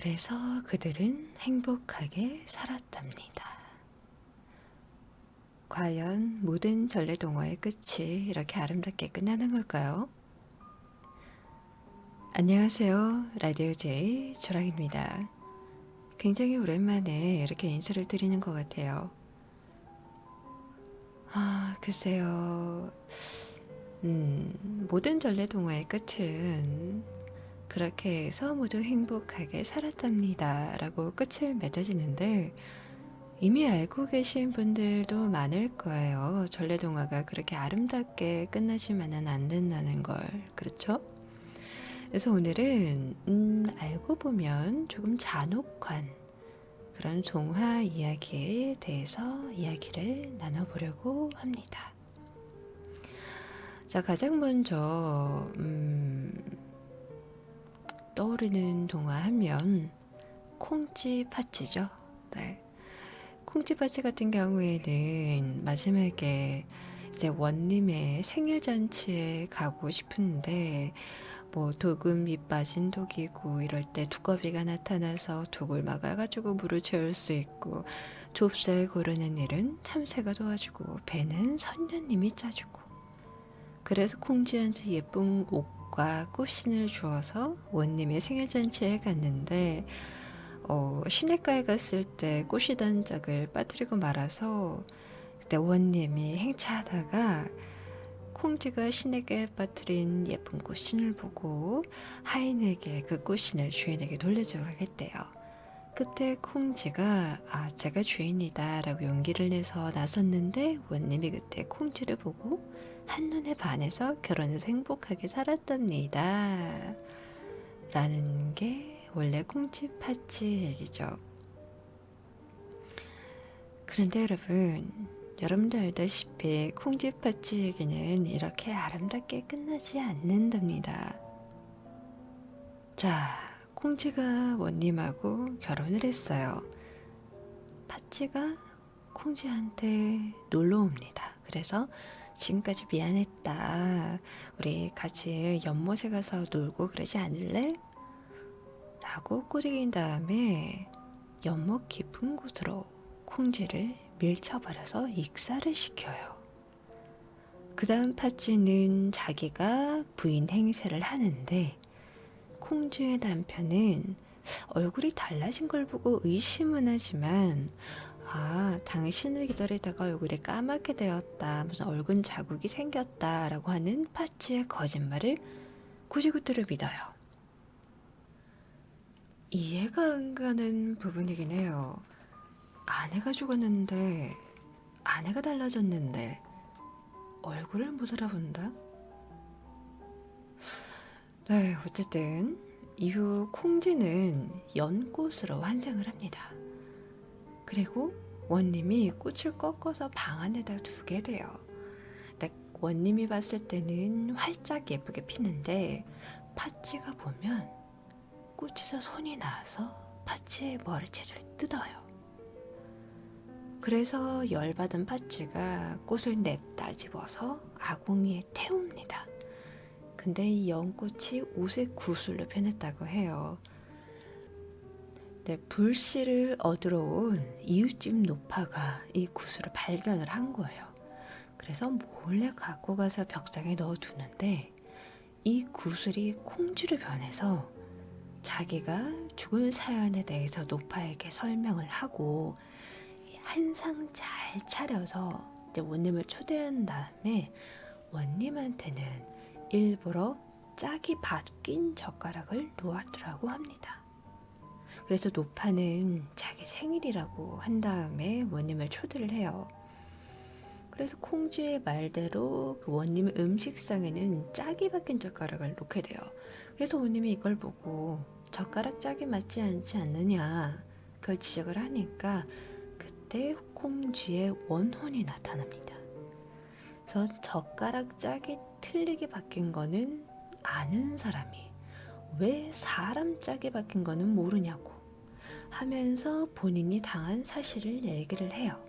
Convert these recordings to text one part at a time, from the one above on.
그래서 그들은 행복하게 살았답니다. 과연 모든 전래동화의 끝이 이렇게 아름답게 끝나는 걸까요? 안녕하세요. 라디오 제이 조랑입니다. 굉장히 오랜만에 이렇게 인사를 드리는 것 같아요. 글쎄요. 모든 전래동화의 끝은 그렇게 해서 모두 행복하게 살았답니다. 라고 끝을 맺어지는데 이미 알고 계신 분들도 많을 거예요. 전래동화가 그렇게 아름답게 끝나지만은 안 된다는 걸. 그렇죠? 그래서 오늘은 알고 보면 조금 잔혹한 그런 동화 이야기에 대해서 이야기를 나눠보려고 합니다. 자, 가장 먼저 떠오르는 동화 하면 콩쥐팥쥐죠. 네. 콩쥐팥쥐 같은 경우에는 마지막에 이제 원님의 생일 잔치에 가고 싶은데 뭐 독은 밑 빠진 독이고 이럴 때 두꺼비가 나타나서 독을 막아가지고 물을 채울 수 있고 좁쌀 고르는 일은 참새가 도와주고 배는 선녀님이 짜주고 그래서 콩쥐한테 예쁜 옷과 꽃신을 주어서 원님의 생일 잔치에 갔는데 시냇가에 갔을 때 꽃이던 짝을 빠뜨리고 말아서 그때 원님이 행차하다가 콩쥐가 신에게 빠뜨린 예쁜 꽃신을 보고 하인에게 그 꽃신을 주인에게 돌려주라고 했대요. 그때 콩쥐가 제가 주인이다 라고 용기를 내서 나섰는데 원님이 그때 콩쥐를 보고 한눈에 반해서 결혼해서 행복하게 살았답니다 라는 게 원래 콩쥐팥쥐 얘기죠. 그런데 여러분도 알다시피 콩쥐팥쥐 얘기는 이렇게 아름답게 끝나지 않는답니다. 자, 콩쥐가 원님하고 결혼을 했어요. 팥쥐가 콩쥐한테 놀러 옵니다. 그래서 지금까지 미안했다. 우리 같이 연못에 가서 놀고 그러지 않을래? 라고 꼬드긴 다음에 연못 깊은 곳으로 콩쥐를 밀쳐버려서 익사를 시켜요. 그 다음 팥쥐는 자기가 부인 행세를 하는데 콩쥐의 남편은 얼굴이 달라진 걸 보고 의심은 하지만 당신을 기다리다가 얼굴이 까맣게 되었다. 무슨 얼굴 자국이 생겼다. 라고 하는 팥쥐의 거짓말을 굳이그대로 믿어요. 이해가 안 가는 부분이긴 해요. 아내가 죽었는데 아내가 달라졌는데 얼굴을 못 알아본다? 네, 어쨌든 이후 콩쥐는 연꽃으로 환생을 합니다. 그리고 원님이 꽃을 꺾어서 방 안에다 두게 돼요. 원님이 봤을 때는 활짝 예쁘게 피는데 팥쥐가 보면 꽃에서 손이 나와서 팥쥐의 머리채를 뜯어요. 그래서 열받은 팥쥐가 꽃을 냅다 집어서 아궁이에 태웁니다. 근데 이 연꽃이 옷의 구슬로 변했다고 해요. 네, 불씨를 얻으러 온 이웃집 노파가 이 구슬을 발견을 한 거예요. 그래서 몰래 갖고 가서 벽장에 넣어두는데 이 구슬이 콩쥐로 변해서 자기가 죽은 사연에 대해서 노파에게 설명을 하고 한상 잘 차려서 이제 원님을 초대한 다음에 원님한테는 일부러 짝이 바뀐 젓가락을 놓았더라고 합니다. 그래서 노파는 자기 생일이라고 한 다음에 원님을 초대를 해요. 그래서 콩쥐의 말대로 그 원님의 음식상에는 짝이 바뀐 젓가락을 놓게 돼요. 그래서 원님이 이걸 보고 젓가락 짝이 맞지 않지 않느냐 그걸 지적을 하니까 그때 콩쥐의 원혼이 나타납니다. 그래서 젓가락 짝이 틀리게 바뀐 거는 아는 사람이 왜 사람 짝이 바뀐 거는 모르냐고 하면서 본인이 당한 사실을 얘기를 해요.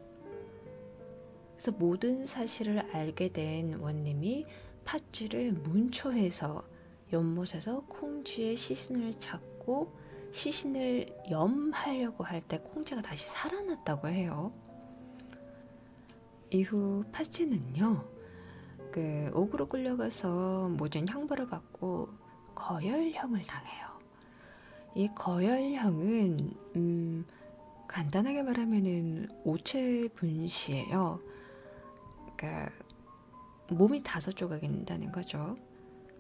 그래서 모든 사실을 알게 된 원님이 팥쥐를 문초해서 연못에서 콩쥐의 시신을 찾고 시신을 염하려고 할 때 콩쥐가 다시 살아났다고 해요. 이후 파치는요, 그 옥으로 끌려가서 모든 형벌을 받고 거열형을 당해요. 이 거열형은 간단하게 말하면은 오체 분시예요. 그러니까 몸이 5조각이 된다는 거죠.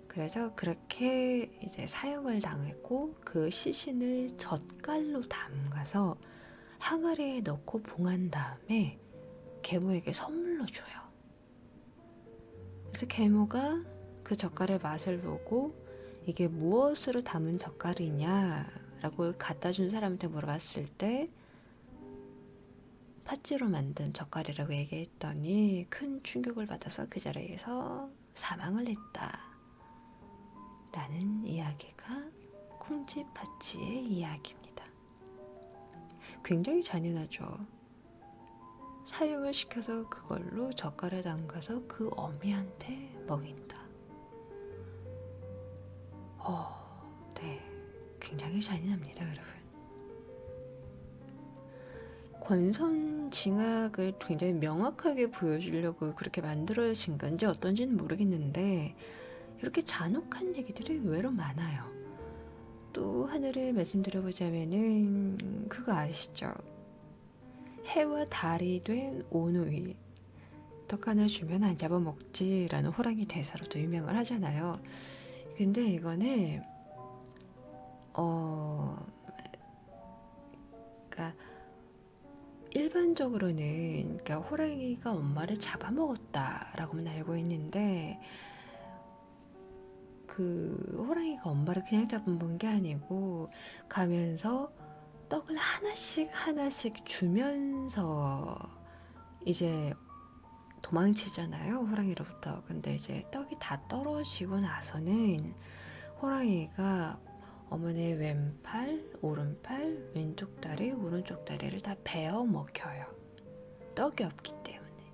그래서 그렇게 이제 사형을 당했고 그 시신을 젓갈로 담가서 항아리에 넣고 봉한 다음에 계모에게 선물로 줘요. 그래서 계모가 그 젓갈의 맛을 보고 이게 무엇으로 담은 젓갈이냐라고 갖다 준 사람한테 물어봤을 때 팥쥐로 만든 젓갈이라고 얘기했더니 큰 충격을 받아서 그 자리에서 사망을 했다. 라는 이야기가 콩쥐 팥쥐의 이야기입니다. 굉장히 잔인하죠. 사육을 시켜서 그걸로 젓갈에 담가서 그 어미한테 먹인다. 네, 굉장히 잔인합니다, 여러분. 권선징악을 굉장히 명확하게 보여주려고 그렇게 만들어진 건지 어떤지는 모르겠는데 이렇게 잔혹한 얘기들이 의외로 많아요. 또 하나를 말씀드려보자면은 그거 아시죠? 해와 달이 된 오누이, 떡 하나 주면 안 잡아먹지라는 호랑이 대사로도 유명을 하잖아요. 근데 이거는 그러니까 일반적으로는 그러니까 호랑이가 엄마를 잡아먹었다라고만 알고 있는데 그 호랑이가 엄마를 그냥 잡아먹은 게 아니고 가면서 떡을 하나씩 주면서 이제 도망치잖아요, 호랑이로부터. 근데 이제 떡이 다 떨어지고 나서는 호랑이가 어머니의 왼팔, 오른팔, 왼쪽 다리, 오른쪽 다리를 다 베어 먹혀요. 떡이 없기 때문에.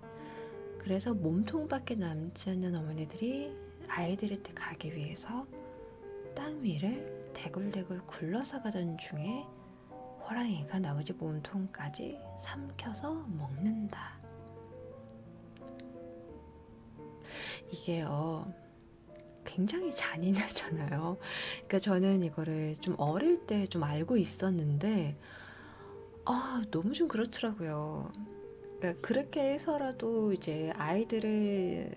그래서 몸통밖에 남지 않는 어머니들이 아이들의 때 가기 위해서 땅 위를 대굴대굴 굴러서 가던 중에 호랑이가 나머지 몸통까지 삼켜서 먹는다. 이게요, 굉장히 잔인하잖아요. 그러니까 저는 이거를 좀 어릴 때 좀 알고 있었는데 너무 좀 그렇더라고요. 그러니까 그렇게 해서라도 이제 아이들을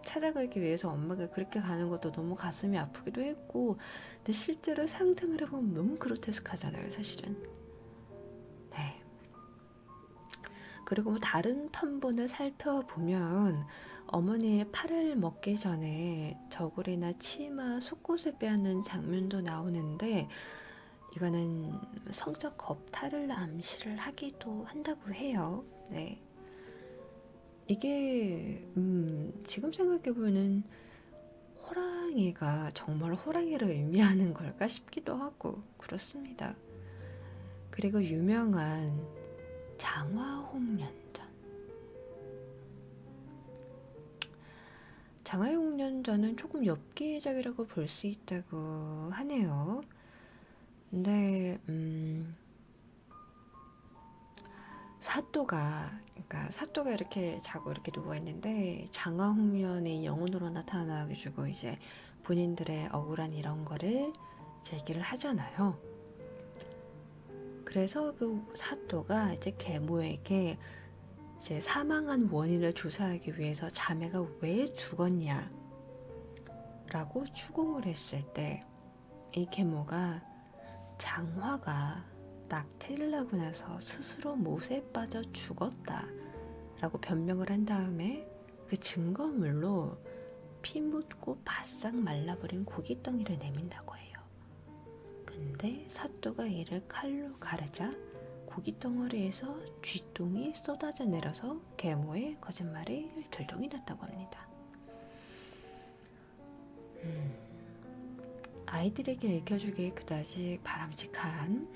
찾아가기 위해서 엄마가 그렇게 가는 것도 너무 가슴이 아프기도 했고, 근데 실제로 상상을 해보면 너무 그로테스크하잖아요, 사실은. 네. 그리고 뭐 다른 판본을 살펴보면 어머니의 팔을 먹기 전에 저고리나 치마, 속옷을 빼앗는 장면도 나오는데 이거는 성적 겁탈을 암시를 하기도 한다고 해요. 네. 이게 지금 생각해보면 호랑이가 정말 호랑이를 의미하는 걸까 싶기도 하고 그렇습니다. 그리고 유명한 장화홍련전. 장화홍련전은 조금 엽기적이라고 볼 수 있다고 하네요. 근데 사또가 이렇게 자고 이렇게 누워 있는데 장화홍련이 영혼으로 나타나가지고 이제 본인들의 억울한 이런 거를 제기를 하잖아요. 그래서 그 사또가 이제 계모에게 이제 사망한 원인을 조사하기 위해서 자매가 왜 죽었냐 라고 추궁을 했을 때 이 계모가 장화가 낙태를 하고 나서 스스로 못에 빠져 죽었다 라고 변명을 한 다음에 그 증거물로 피 묻고 바싹 말라버린 고깃덩이를 내민다고 해요. 근데 사또가 이를 칼로 가르자 고깃덩어리에서 쥐똥이 쏟아져 내려서 계모의 거짓말이 들통이 났다고 합니다. 아이들에게 읽혀주기 그다지 바람직한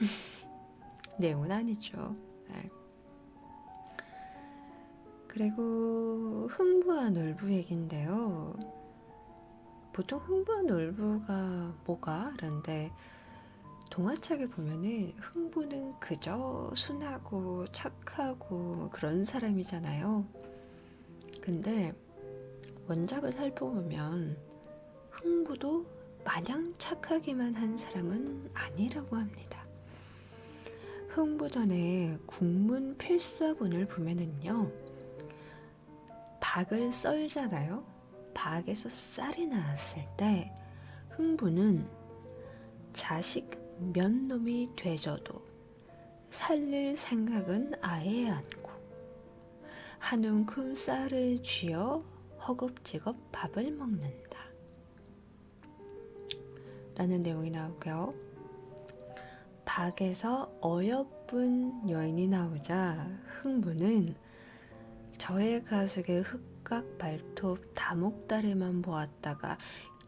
내용은 아니죠. 네. 그리고 흥부와 놀부 얘기인데요. 보통 흥부와 놀부가 뭐가? 그런데 동화책에 보면은 흥부는 그저 순하고 착하고 뭐 그런 사람이잖아요. 근데 원작을 살펴보면 흥부도 마냥 착하기만 한 사람은 아니라고 합니다. 흥부전에 국문 필사본을 보면은요, 박을 썰잖아요. 박에서 쌀이 나왔을 때 흥부는 자식 몇 놈이 되져도 살릴 생각은 아예 않고 한 움큼 쌀을 쥐어 허겁지겁 밥을 먹는다 라는 내용이 나오고요. 박에서 어여쁜 여인이 나오자 흥부는 저의 가숙의 흑각 발톱 다목다리만 보았다가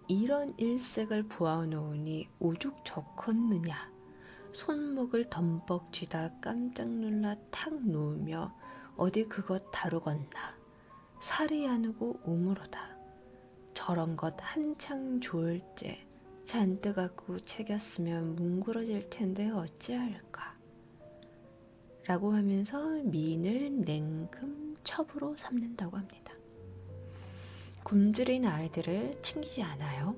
이런 일색을 보아놓으니 오죽 좋겠느냐. 손목을 덤벅 쥐다 깜짝 놀라 탁 놓으며 어디 그것 다루겄나. 살이 아누고 우물어다. 저런 것 한창 좋을째 잔뜩 갖고 채겼으면 뭉그러질 텐데 어찌할까. 라고 하면서 미인을 냉큼 첩으로 삼는다고 합니다. 굶주린 아이들을 챙기지 않아요.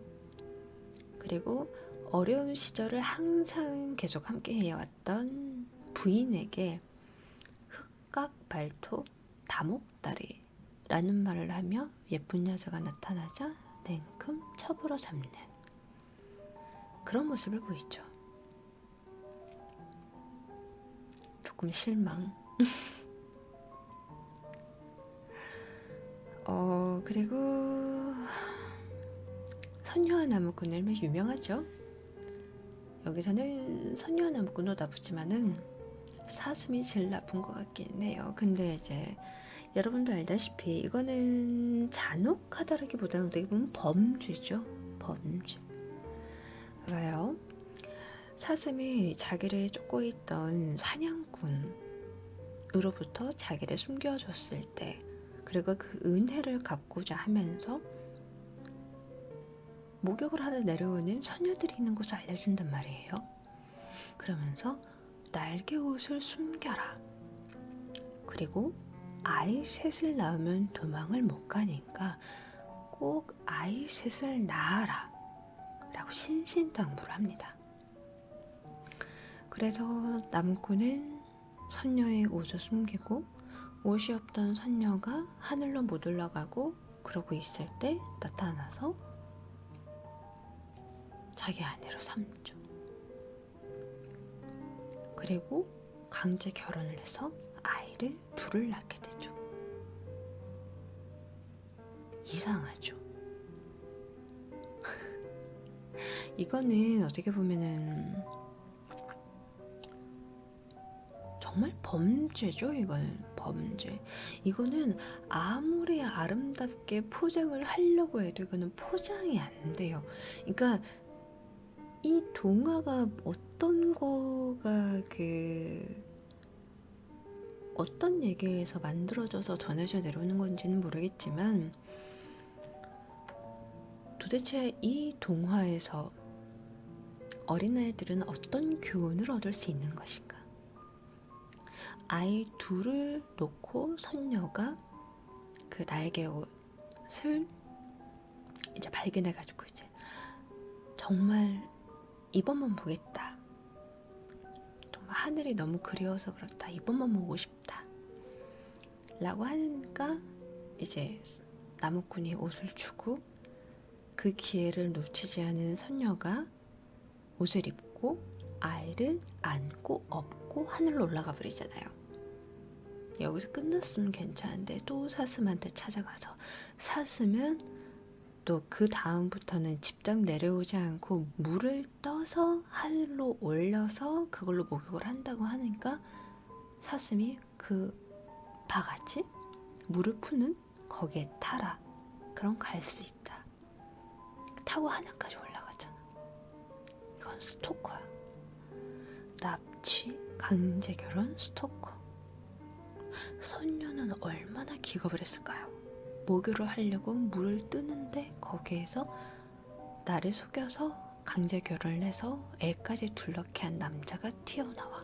그리고 어려운 시절을 항상 계속 함께 해왔던 부인에게 흑각 발톱 다목다리 라는 말을 하며 예쁜 여자가 나타나자 냉큼 첩으로 삼는 그런 모습을 보이죠. 조금 실망. 그리고 선녀와 나무꾼 일명 유명하죠. 여기서는 선녀와 나무꾼도 나쁘지만은 사슴이 제일 나쁜 것 같긴 해요. 근데 이제 여러분도 알다시피 이거는 잔혹하다라기보다는 어떻게 보면 범죄죠. 범죄. 왜요? 사슴이 자기를 쫓고 있던 사냥꾼으로부터 자기를 숨겨줬을 때, 그리고 그 은혜를 갚고자 하면서 목욕을 하다 내려오는 처녀들이 있는 것을 알려준단 말이에요. 그러면서 날개 옷을 숨겨라. 그리고 아이 셋을 낳으면 도망을 못 가니까 꼭 아이 셋을 낳아라 라고 신신당부를 합니다. 그래서 나무꾼은 선녀의 옷을 숨기고 옷이 없던 선녀가 하늘로 못 올라가고 그러고 있을 때 나타나서 자기 아내로 삼죠. 그리고 강제 결혼을 해서 아이를 둘을 낳게 되죠. 이상하죠. 이거는 어떻게 보면은 정말 범죄죠. 이거는 범죄. 이거는 아무리 아름답게 포장을 하려고 해도 이거는 포장이 안 돼요. 그러니까 이 동화가 어떤 거가 어떤 얘기에서 만들어져서 전해져 내려오는 건지는 모르겠지만 도대체 이 동화에서 어린아이들은 어떤 교훈을 얻을 수 있는 것인가? 아이 둘을 놓고 선녀가 그 날개 옷을 이제 발견해가지고 이제 정말 이번만 보겠다. 정말 하늘이 너무 그리워서 그렇다. 이번만 보고 싶다. 라고 하니까 이제 나무꾼이 옷을 주고 그 기회를 놓치지 않은 선녀가 옷을 입고 아이를 안고 업고 하늘로 올라가 버리잖아요. 여기서 끝났으면 괜찮은데 또 사슴한테 찾아가서 사슴은 또 그 다음부터는 직접 내려오지 않고 물을 떠서 하늘로 올려서 그걸로 목욕을 한다고 하니까 사슴이 그 바가지 물을 푸는 거기에 타라. 그럼 갈 수 있다. 타고 하늘까지 올라가잖아. 이건 스토커야. 납치, 강제결혼, 스토커. 선녀는 얼마나 기겁을 했을까요? 목욕을 하려고 물을 뜨는데 거기에서 나를 속여서 강제 결혼을 해서 애까지 둘러케 한 남자가 튀어나와.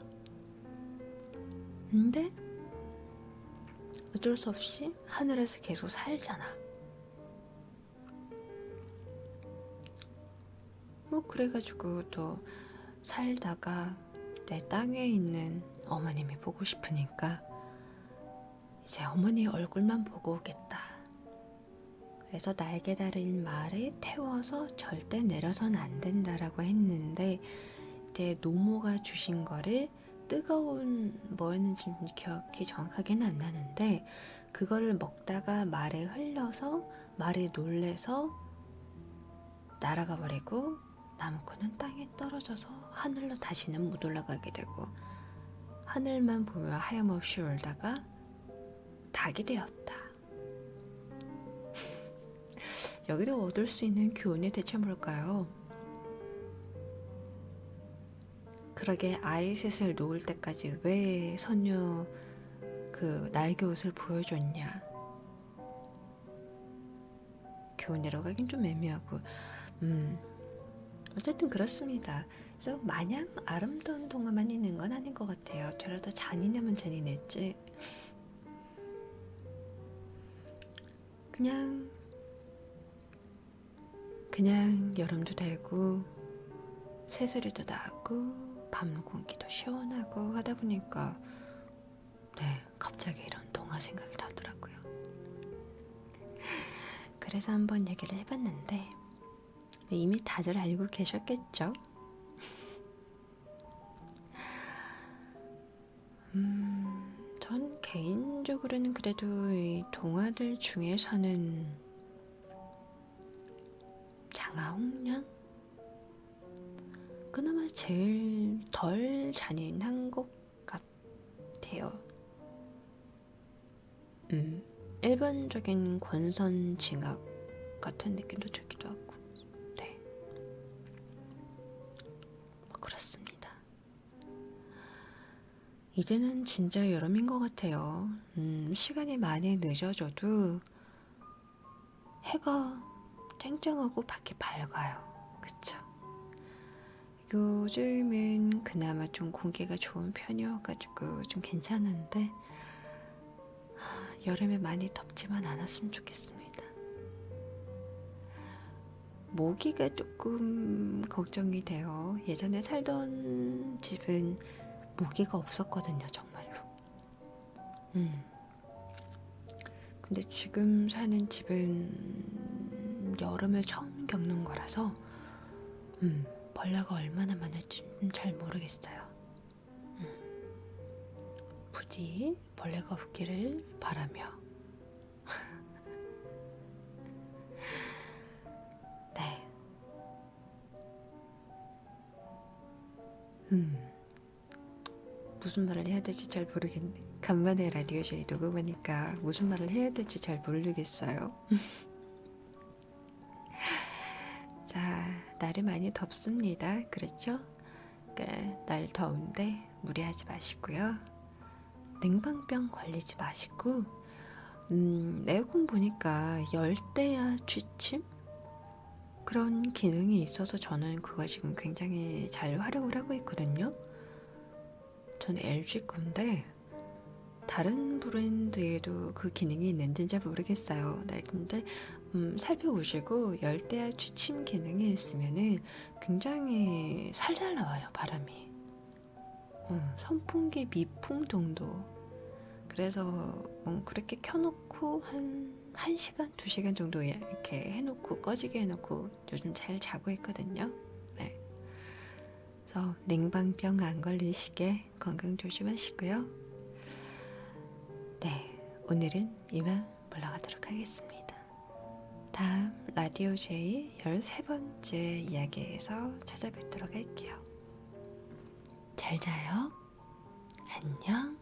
근데 어쩔 수 없이 하늘에서 계속 살잖아. 뭐 그래가지고 또 살다가 내 땅에 있는 어머님이 보고 싶으니까 이제 어머니 얼굴만 보고 오겠다. 그래서 날개 달린 말에 태워서 절대 내려선 안 된다라고 했는데 이제 노모가 주신 거를 뜨거운 뭐였는지 기억이 정확하게는 안 나는데 그거를 먹다가 말에 흘려서 말에 놀래서 날아가 버리고 나무꾼은 땅에 떨어져서 하늘로 다시는 못 올라가게 되고 하늘만 보며 하염없이 울다가 닭이 되었다. 여기서 얻을 수 있는 교훈이 대체 뭘까요? 그러게 아이 셋을 놓을 때까지 왜 선녀 그 날개 옷을 보여줬냐? 교훈이라고 하긴 좀 애매하고 어쨌든 그렇습니다. 그래서 마냥 아름다운 동화만 있는 건 아닌 것 같아요. 저라도 잔인하면 잔인했지. 그냥 여름도 되고 새소리도 나고 밤 공기도 시원하고 하다 보니까 갑자기 이런 동화 생각이 나더라고요. 그래서 한번 얘기를 해봤는데 이미 다들 알고 계셨겠죠? 전 개인적으로는 그래도 이 동화들 중에서는 장화홍련? 그나마 제일 덜 잔인한 것 같아요. 일반적인 권선징악 같은 느낌도 들기도 하고 뭐 그렇습니다. 이제는 진짜 여름인 것 같아요. 시간이 많이 늦어져도 해가 쨍쨍하고 밖이 밝아요. 그쵸? 요즘은 그나마 좀 공기가 좋은 편이어가지고 좀 괜찮은데 여름에 많이 덥지만 않았으면 좋겠습니다. 모기가 조금 걱정이 돼요. 예전에 살던 집은 모기가 없었거든요, 정말로. 근데 지금 사는 집은 여름을 처음 겪는 거라서 벌레가 얼마나 많을지 잘 모르겠어요. 부디 벌레가 없기를 바라며 네. 무슨 말을 해야 될지 잘 모르겠네. 간만에 라디오 저희 녹음하니까 무슨 말을 해야 될지 잘 모르겠어요. 자, 날이 많이 덥습니다. 그렇죠? 그러니까 날 더운데 무리하지 마시고요. 냉방병 걸리지 마시고 에어컨 보니까 열대야 취침? 그런 기능이 있어서 저는 그거 지금 굉장히 잘 활용을 하고 있거든요. 저는 LG 건데 다른 브랜드에도 그 기능이 있는지는 잘 모르겠어요. 네, 근데 살펴보시고 열대야 취침 기능이 있으면은 굉장히 살살 나와요, 바람이. 선풍기 미풍 정도. 그래서 그렇게 켜놓고 한 1시간, 2시간 정도 이렇게 해놓고 꺼지게 해놓고 요즘 잘 자고 있거든요. 네. 그래서 냉방병 안 걸리시게 건강 조심하시고요. 네, 오늘은 이만 물러가도록 하겠습니다. 다음 라디오 제이 13번째 이야기에서 찾아뵙도록 할게요. 잘 자요. 안녕.